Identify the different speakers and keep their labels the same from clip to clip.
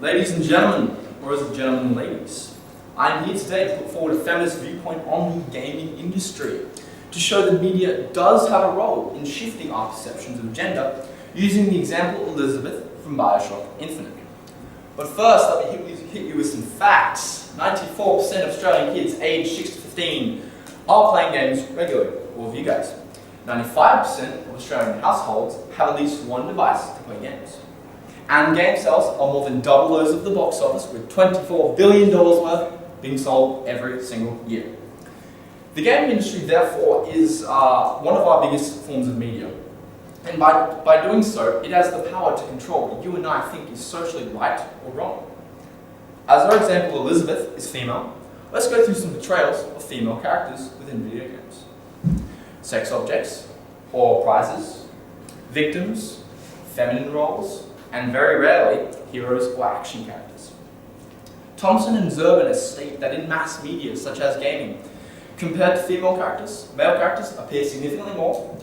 Speaker 1: Ladies and gentlemen, or as a gentlemen and ladies, I am here today to put forward a feminist viewpoint on the gaming industry to show that media does have a role in shifting our perceptions of gender using the example Elizabeth from Bioshock Infinite. But first, let me hit you with some facts. 94% of Australian kids aged 6 to 15 are playing games regularly, all of you guys. 95% of Australian households have at least one device to play games. And game sales are more than double those of the box office, with $24 billion worth being sold every single year. The gaming industry, therefore, is one of our biggest forms of media. And by doing so, it has the power to control what you and I think is socially right or wrong. As our example, Elizabeth is female. Let's go through some portrayals of female characters within video games. Sex objects, or prizes, victims, feminine roles, and very rarely, heroes or action characters. Thompson and Zurban state that in mass media, such as gaming, compared to female characters, male characters appear significantly more,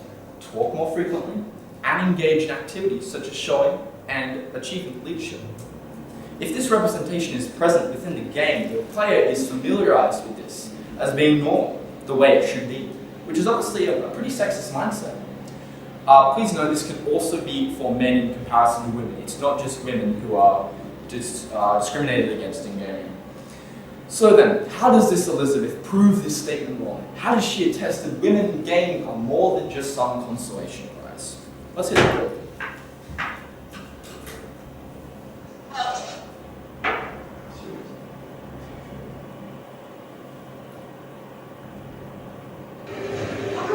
Speaker 1: talk more frequently, and engage in activities such as showing and achieving leadership. If this representation is present within the game, the player is familiarized with this as being normal, the way it should be, which is obviously a pretty sexist mindset. Please know this can also be for men in comparison to women. It's not just women who are discriminated against in gaming. So then, how does this Elizabeth prove this statement wrong? How does she attest that women in gaming are more than just some consolation prize? Let's hit it.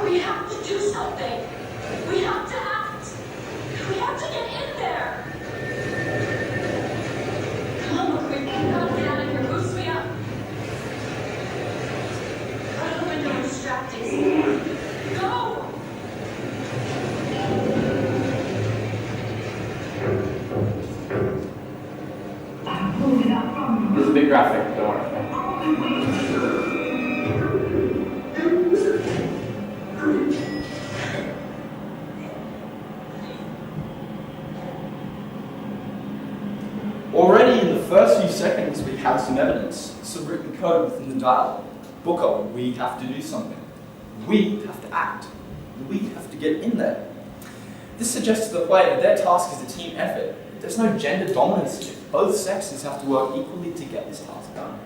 Speaker 2: We have to do something. We have to act. We have to get in there. Come on, quick. Gotta get out of here. Boost me up. Out of the window and distracting. Go!
Speaker 1: This is a big graphic, don't worry. Already in the first few seconds, we have some evidence, some written code within the dialogue. Booker, we have to do something. We have to act. We have to get in there. This suggests to the player that their task is a team effort. There's no gender dominance here. Both sexes have to work equally to get this task done.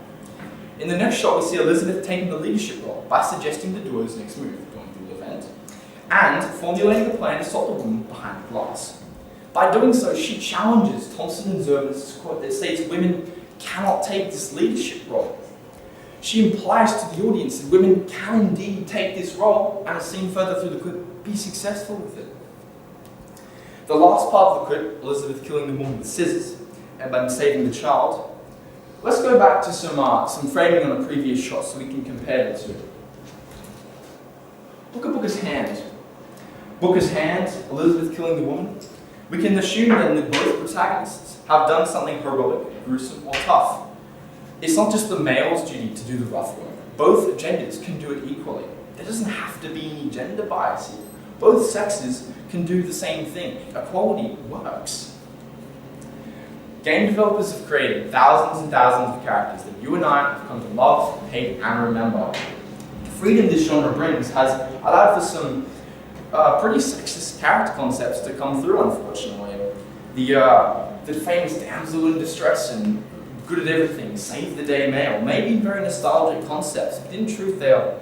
Speaker 1: In the next shot, we see Elizabeth taking the leadership role by suggesting the duo's next move, going through the event, and formulating the plan to stop the woman behind the glass. By doing so, she challenges Thompson and Zurban's quote that states women cannot take this leadership role. She implies to the audience that women can indeed take this role, and as seen further through the clip, be successful with it. The last part of the clip, Elizabeth killing the woman with scissors, and then saving the child. Let's go back to some framing on a previous shot so we can compare the two. Look at Booker's hand. Booker's hand, Elizabeth killing the woman. We can assume then that both protagonists have done something heroic, gruesome, or tough. It's not just the male's duty to do the rough work. Both genders can do it equally. There doesn't have to be any gender bias here. Both sexes can do the same thing. Equality works. Game developers have created thousands and thousands of characters that you and I have come to love, hate, and remember. The freedom this genre brings has allowed for some pretty sexist character concepts to come through, unfortunately. The famous damsel in distress and good at everything, save the day male, maybe very nostalgic concepts, but in truth they are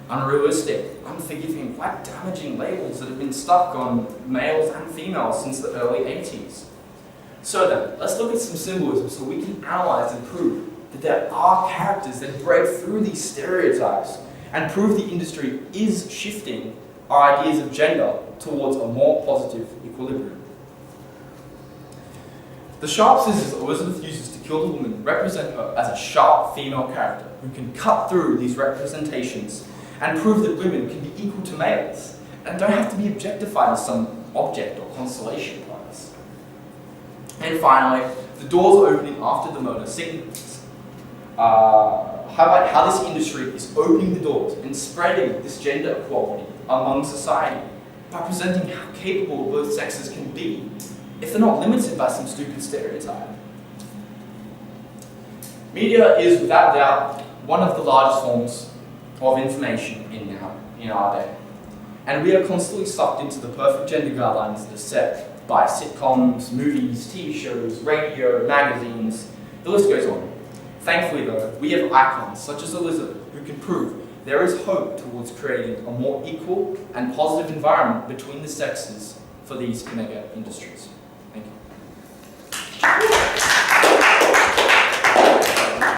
Speaker 1: unrealistic, unforgiving, quite damaging labels that have been stuck on males and females since the early 80s. So then, let's look at some symbolism so we can analyze and prove that there are characters that break through these stereotypes and prove the industry is shifting our ideas of gender towards a more positive equilibrium. The sharp scissors Elizabeth uses to kill the woman represent her as a sharp female character who can cut through these representations and prove that women can be equal to males and don't have to be objectified as some object or consolation prize. And finally, the doors opening after the murder signals highlight how this industry is opening the doors and spreading this gender equality among society by presenting how capable both sexes can be if they're not limited by some stupid stereotype. Media is without doubt one of the largest forms of information in our day. And we are constantly sucked into the perfect gender guidelines that are set by sitcoms, movies, TV shows, radio, magazines, the list goes on. Thankfully though, we have icons such as Elizabeth who can prove there is hope towards creating a more equal and positive environment between the sexes for these mega industries.